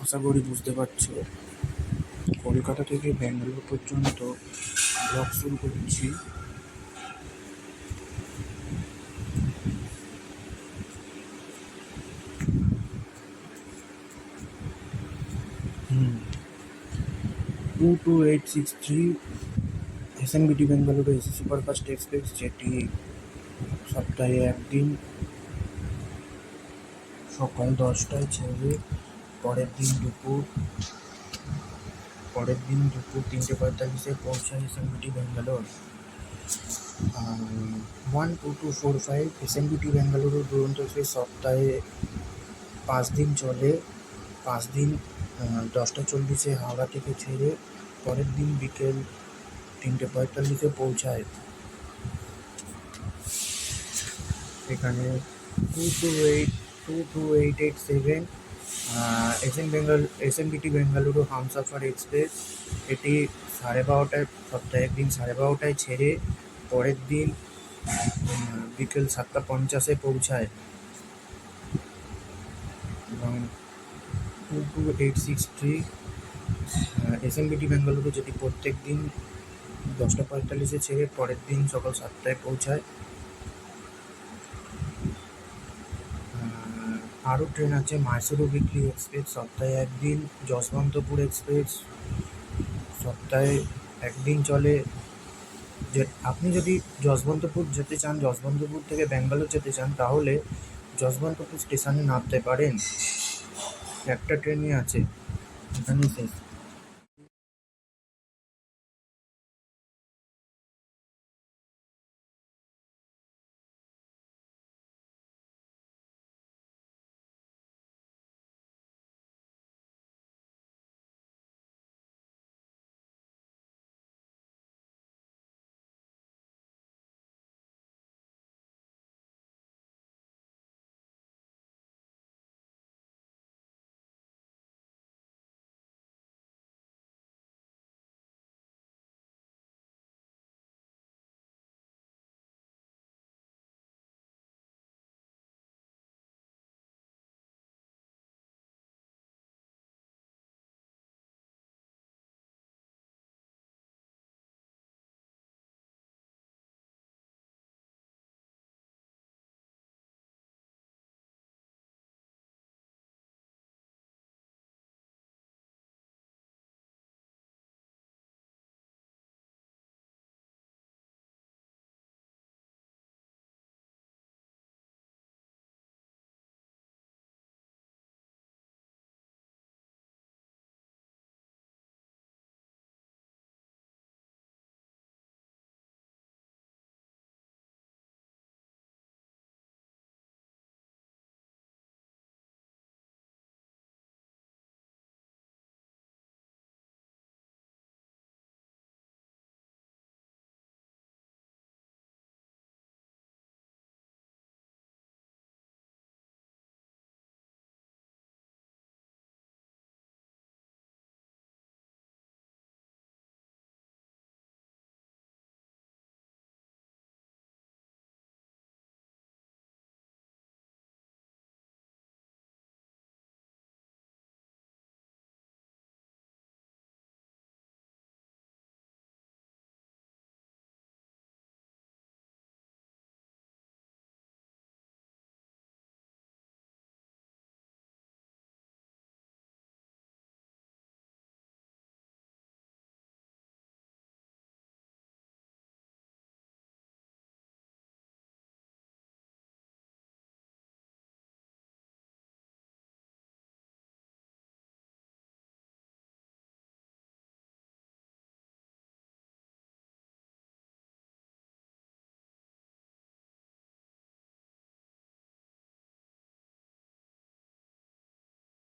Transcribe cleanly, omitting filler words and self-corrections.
আশা করি বুঝতে পারছো। কলকাতা থেকে ব্যাঙ্গালোর পর্যন্ত ব্লগ শুরু করছি। হুম 22863 এসএনবিটি বেঙ্গালুরু এসি সুপারফাস্ট এক্সপ্রেস, যেটি সপ্তাহে একদিন সকাল 10টায় ছেড়ে পরের দিন দুপুর 3:45 পৌঁছায় এসএনবিটি ব্যাঙ্গালোর। 12245 এসএনবিটি বেঙ্গালুরু দুরন্ত এক্সপ্রেস সপ্তাহে 5 দিন চলে। 5 দিন 10টা 40 হাওড়া থেকে ছেড়ে পরের দিন বিকেল 3:45 পৌঁছায়। এখানে 22887 এসএনবিটি বেঙ্গালুরু হামসাফার এক্সপ্রেস, এটি 12:30 সপ্তাহে একদিন 12:30 ছেড়ে পরের দিন বিকেল 7:50 পৌঁছায়। এবং 22863 এসএনবিটি বেঙ্গালুরু, যেটি প্রত্যেক দিন 10টা 45 ছেড়ে পরের দিন সকাল 7টায় পৌঁছায়। আরও ট্রেন আছে মাইসুরু উইকলি এক্সপ্রেস সপ্তাহে একদিন, যশবন্তপুর এক্সপ্রেস সপ্তাহে একদিন চলে। যে আপনি যদি যশবন্তপুর যেতে চান, যশবন্তপুর থেকে ব্যাঙ্গালোর যেতে চান, তাহলে যশবন্তপুর স্টেশনে নামতে পারেন। একটা ট্রেনই আছে, এখানেই শেষ।